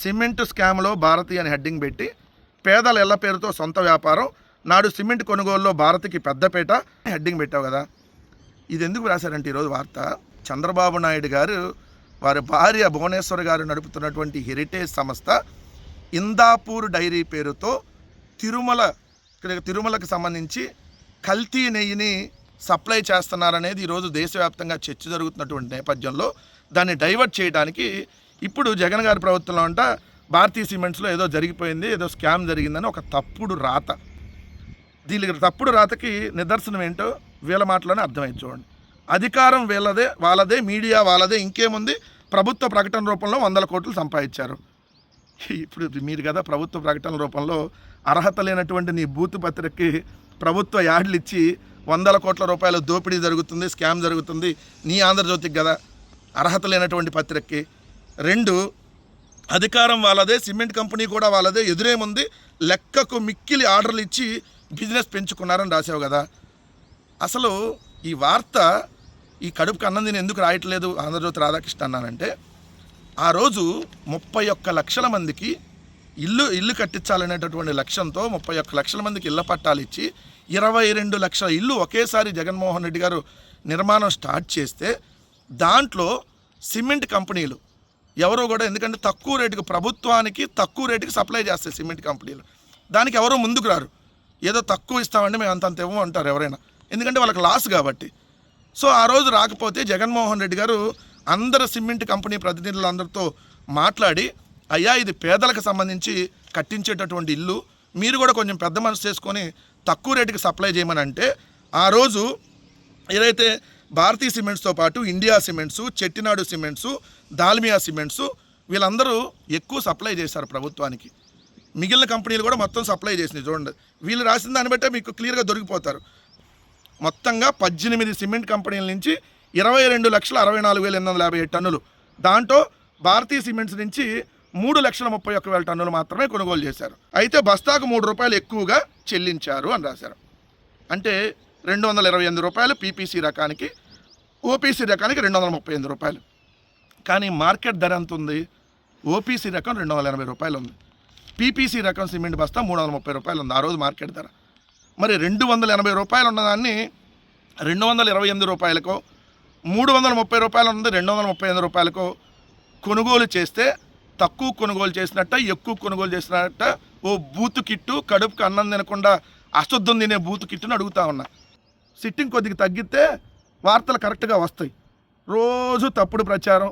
Cement స్కామ్లో భారతి అని heading పెట్టి పేదల ఇళ్ల పేరుతో సొంత వ్యాపారం, నాడు సిమెంట్ కొనుగోలులో భారతికి పెద్దపేట హెడ్డింగ్ పెట్టావు కదా. ఇది ఎందుకు రాశారంటే ఈరోజు వార్త, చంద్రబాబు నాయుడు గారు వారి భార్య భువనేశ్వర్ గారు నడుపుతున్నటువంటి హెరిటేజ్ సంస్థ ఇందాపూర్ డైరీ పేరుతో తిరుమలకు సంబంధించి కల్తీ నెయ్యిని సప్లై చేస్తున్నారనేది ఈరోజు దేశవ్యాప్తంగా చర్చ జరుగుతున్నటువంటి నేపథ్యంలో దాన్ని డైవర్ట్ చేయడానికి ఇప్పుడు జగన్ గారి ప్రభుత్వంలో అంట భారతీయ సిమెంట్స్లో ఏదో జరిగిపోయింది, ఏదో స్కామ్ జరిగిందని ఒక తప్పుడు రాత. దీనికి తప్పుడు రాతకి నిదర్శనం ఏంటో వీళ్ళ మాటలోనే అర్థమైంది. చూడండి, అధికారం వీళ్ళదే, వాళ్ళదే, మీడియా వాళ్ళదే, ఇంకేముంది, ప్రభుత్వ ప్రకటన రూపంలో 100 కోట్లు సంపాదించారు. ఇప్పుడు మీరు కదా ప్రభుత్వ ప్రకటన రూపంలో అర్హత లేనటువంటి నీ బూతు పత్రికకి ప్రభుత్వ యాడ్లు ఇచ్చి 100 కోట్ల రూపాయల దోపిడీ జరుగుతుంది, స్కామ్ జరుగుతుంది నీ ఆంధ్రజ్యోతికి కదా, అర్హత లేనటువంటి పత్రికకి. 2, అధికారం వాళ్ళదే, సిమెంట్ కంపెనీ కూడా వాళ్ళదే, ఎదురేముంది, లెక్కకు మిక్కిలి ఆర్డర్లు ఇచ్చి బిజినెస్ పెంచుకున్నారని రాసావు కదా. అసలు ఈ వార్త ఈ కడుపుకి అన్నం తిని ఎందుకు రాయట్లేదు ఆంధ్రజ్యోతి రాధాకృష్ణ అన్నానంటే, ఆ రోజు 31 లక్షల మందికి ఇల్లు కట్టించాలనేటటువంటి లక్ష్యంతో 31 లక్షల మందికి ఇళ్ల పట్టాలు ఇచ్చి 22 లక్షల ఇల్లు ఒకేసారి జగన్మోహన్ రెడ్డి గారు నిర్మాణం స్టార్ట్ చేస్తే దాంట్లో సిమెంట్ కంపెనీలు ఎవరో కూడా, ఎందుకంటే తక్కువ రేటుకి, ప్రభుత్వానికి తక్కువ రేటుకి సప్లై చేస్తాయి సిమెంట్ కంపెనీలు, దానికి ఎవరో ముందుకు రారు. ఏదో తక్కువ ఇస్తామంటే మేము అంతంత ఇవ్వం అంటారు ఎవరైనా, ఎందుకంటే వాళ్ళకి లాస్ కాబట్టి. సో ఆ రోజు రాకపోతే జగన్మోహన్ రెడ్డి గారు అందరు సిమెంట్ కంపెనీ ప్రతినిధులందరితో మాట్లాడి, అయ్యా ఇది పేదలకు సంబంధించి కట్టించేటటువంటి ఇల్లు, మీరు కూడా కొంచెం పెద్ద మనసు చేసుకొని తక్కువ రేటుకి సప్లై చేయమని అంటే, ఆ రోజు ఏదైతే భారతీయ సిమెంట్స్తో పాటు India cements, Chettinad cements, Dalmia cements వీళ్ళందరూ ఎక్కువ సప్లై చేశారు ప్రభుత్వానికి. మిగిలిన కంపెనీలు కూడా మొత్తం సప్లై చేసినాయి. చూడండి, వీళ్ళు రాసిన దాన్ని బట్టే మీకు క్లియర్గా దొరికిపోతారు. మొత్తంగా 18 సిమెంట్ కంపెనీల నుంచి 22,64,857 టన్నులు, దాంట్లో భారతీయ సిమెంట్స్ నుంచి 3,31,000 టన్నులు మాత్రమే కొనుగోలు చేశారు. అయితే బస్తాకు ₹3 ఎక్కువగా చెల్లించారు అని రాశారు. అంటే ₹228 పీపీసీ రకానికి, ఓపీసీ రకానికి ₹238. కానీ మార్కెట్ ధర ఎంత ఉంది? ఓపీసీ రకం ₹280 ఉంది, పీపీసీ రకం సిమెంట్ బస్తా ₹330 ఉంది ఆ రోజు మార్కెట్ ధర. మరి ₹280 ఉన్నదాన్ని ₹228కో, ₹330 ఉన్నది ₹235కో కొనుగోలు చేస్తే తక్కువ కొనుగోలు చేసినట్ట, ఎక్కువ కొనుగోలు చేసినట్ట? ఓ బూతు కిట్టు, కడుపుకి అన్నం తినకుండా అశుద్ధం తినే బూతు కిట్టుని అడుగుతా ఉన్నా. సిట్టింగ్ కొద్దిగా తగ్గితే వార్తలు కరెక్ట్గా వస్తాయి. రోజు తప్పుడు ప్రచారం,